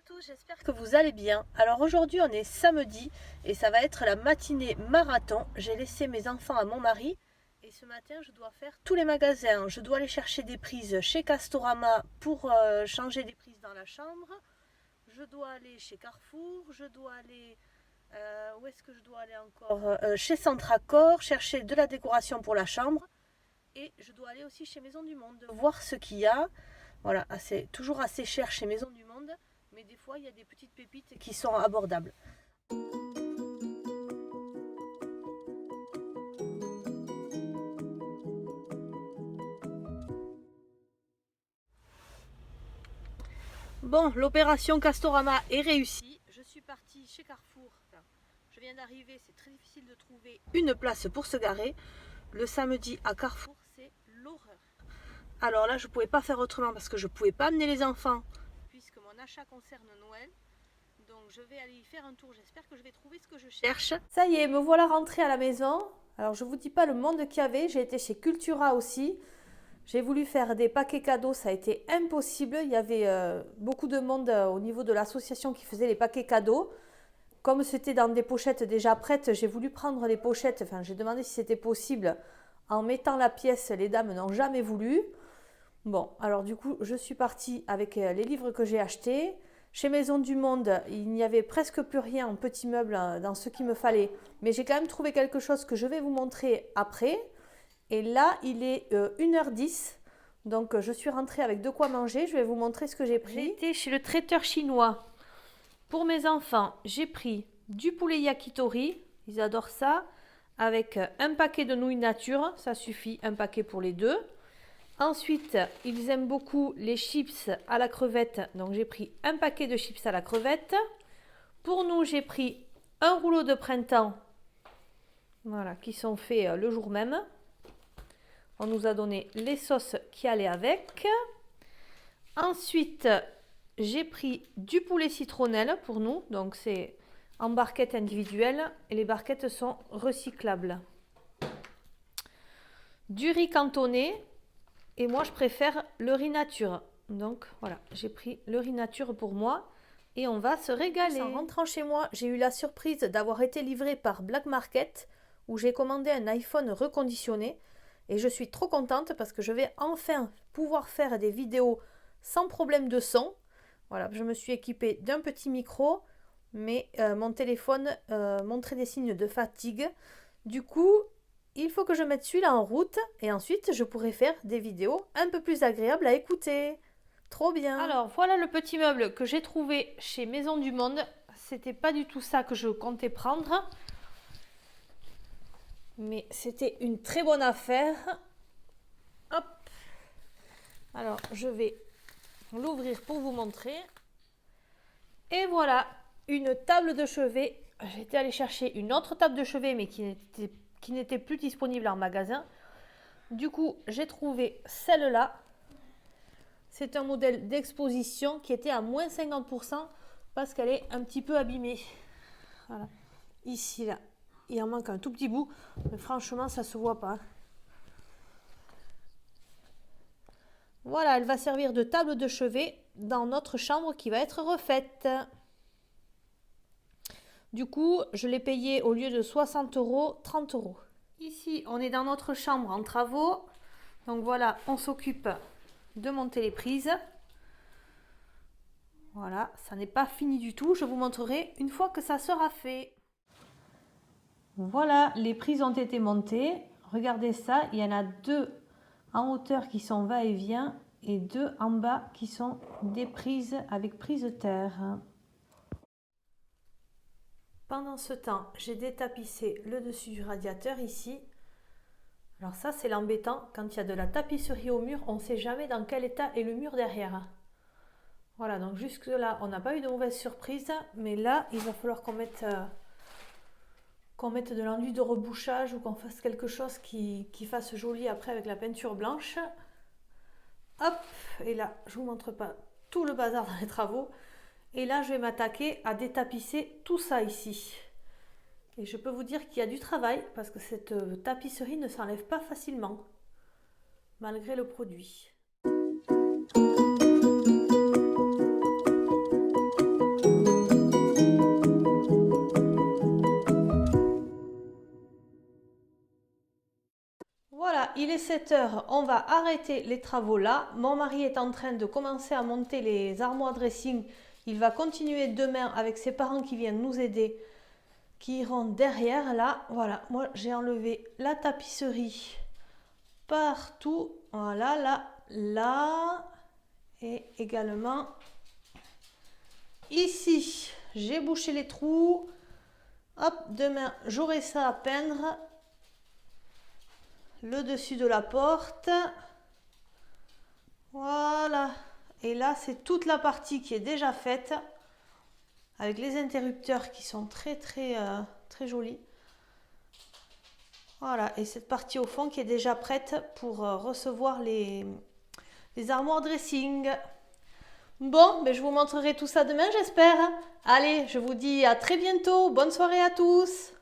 à tous, j'espère que vous allez bien. Alors aujourd'hui on est samedi et ça va être la matinée marathon. J'ai laissé mes enfants à mon mari et ce matin je dois faire tous les magasins. Je dois aller chercher des prises chez Castorama pour changer des prises dans la chambre. Je dois aller chez Carrefour, je dois aller... où est-ce que je dois aller encore chez Centracor, chercher de la décoration pour la chambre. Et je dois aller aussi chez Maison du Monde, voir ce qu'il y a. Voilà, toujours assez cher chez Maison du Monde, mais des fois il y a des petites pépites qui sont abordables. Bon, l'opération Castorama est réussie. Je suis partie chez Carrefour. Enfin, je viens d'arriver, c'est très difficile de trouver une place pour se garer. Le samedi à Carrefour, c'est l'horreur. Alors là, je ne pouvais pas faire autrement parce que je ne pouvais pas amener les enfants puisque mon achat concerne Noël. Donc je vais aller y faire un tour. J'espère que je vais trouver ce que je cherche. Ça y est, me voilà rentrée à la maison. Alors je ne vous dis pas le monde qu'il y avait. J'ai été chez Cultura aussi. J'ai voulu faire des paquets cadeaux. Ça a été impossible. Il y avait beaucoup de monde au niveau de l'association qui faisait les paquets cadeaux. Comme c'était dans des pochettes déjà prêtes, j'ai voulu prendre les pochettes. Enfin, j'ai demandé si c'était possible. En mettant la pièce, les dames n'ont jamais voulu. Bon, alors du coup, je suis partie avec les livres que j'ai achetés. Chez Maison du Monde, il n'y avait presque plus rien en petits meubles dans ce qu'il me fallait. Mais j'ai quand même trouvé quelque chose que je vais vous montrer après. Et là, il est 1h10. Donc, je suis rentrée avec de quoi manger. Je vais vous montrer ce que j'ai pris. J'ai été chez le traiteur chinois. Pour mes enfants, j'ai pris du poulet yakitori. Ils adorent ça. Avec un paquet de nouilles nature. Ça suffit, un paquet pour les deux. Ensuite, ils aiment beaucoup les chips à la crevette. Donc, j'ai pris un paquet de chips à la crevette. Pour nous, j'ai pris un rouleau de printemps. Voilà, qui sont faits le jour même. On nous a donné les sauces qui allaient avec. Ensuite, j'ai pris du poulet citronnelle pour nous. Donc, c'est en barquette individuelle. Et les barquettes sont recyclables. Du riz cantonné. Et moi, je préfère le riz nature. Donc, voilà, j'ai pris le riz nature pour moi. Et on va se régaler. En rentrant chez moi, j'ai eu la surprise d'avoir été livrée par Black Market, où j'ai commandé un iPhone reconditionné. Et je suis trop contente parce que je vais enfin pouvoir faire des vidéos sans problème de son. Voilà, je me suis équipée d'un petit micro, mais mon téléphone montrait des signes de fatigue. Du coup, il faut que je mette celui-là en route et ensuite je pourrai faire des vidéos un peu plus agréables à écouter. Trop bien. Alors voilà le petit meuble que j'ai trouvé chez Maison du Monde. C'était pas du tout ça que je comptais prendre. Mais c'était une très bonne affaire. Hop. Alors je vais l'ouvrir pour vous montrer. Et voilà, une table de chevet. J'étais allée chercher une autre table de chevet mais qui n'était plus disponible en magasin. Du coup, j'ai trouvé celle-là. C'est un modèle d'exposition qui était à moins 50% parce qu'elle est un petit peu abîmée. Voilà. Ici, là, il en manque un tout petit bout, mais franchement, ça se voit pas. Voilà, elle va servir de table de chevet dans notre chambre qui va être refaite. Du coup, je l'ai payé au lieu de 60 €, 30 €. Ici, on est dans notre chambre en travaux. Donc voilà, on s'occupe de monter les prises. Voilà, ça n'est pas fini du tout. Je vous montrerai une fois que ça sera fait. Voilà, les prises ont été montées. Regardez ça, il y en a deux en hauteur qui sont va-et-vient et deux en bas qui sont des prises avec prise terre. Pendant ce temps, j'ai détapissé le dessus du radiateur ici. Alors ça, c'est l'embêtant. Quand il y a de la tapisserie au mur, on ne sait jamais dans quel état est le mur derrière. Voilà, donc jusque là, on n'a pas eu de mauvaise surprise. Mais là, il va falloir qu'on mette de l'enduit de rebouchage ou qu'on fasse quelque chose qui fasse joli après avec la peinture blanche. Hop, et là, je ne vous montre pas tout le bazar dans les travaux. Et là, je vais m'attaquer à détapisser tout ça ici. Et je peux vous dire qu'il y a du travail parce que cette tapisserie ne s'enlève pas facilement, malgré le produit. il est 7 h, on va arrêter les travaux là. Mon mari est en train de commencer à monter les armoires dressing. Il va continuer demain avec ses parents qui viennent nous aider, qui iront derrière là. Voilà, moi j'ai enlevé la tapisserie partout. Voilà, là, là. Et également ici. J'ai bouché les trous. Hop, demain j'aurai ça à peindre. Le dessus de la porte. Voilà. Et là, c'est toute la partie qui est déjà faite. Avec les interrupteurs qui sont très jolis. Voilà. Et cette partie au fond qui est déjà prête pour recevoir les armoires dressing. Bon, ben je vous montrerai tout ça demain, j'espère. Allez, je vous dis à très bientôt. Bonne soirée à tous.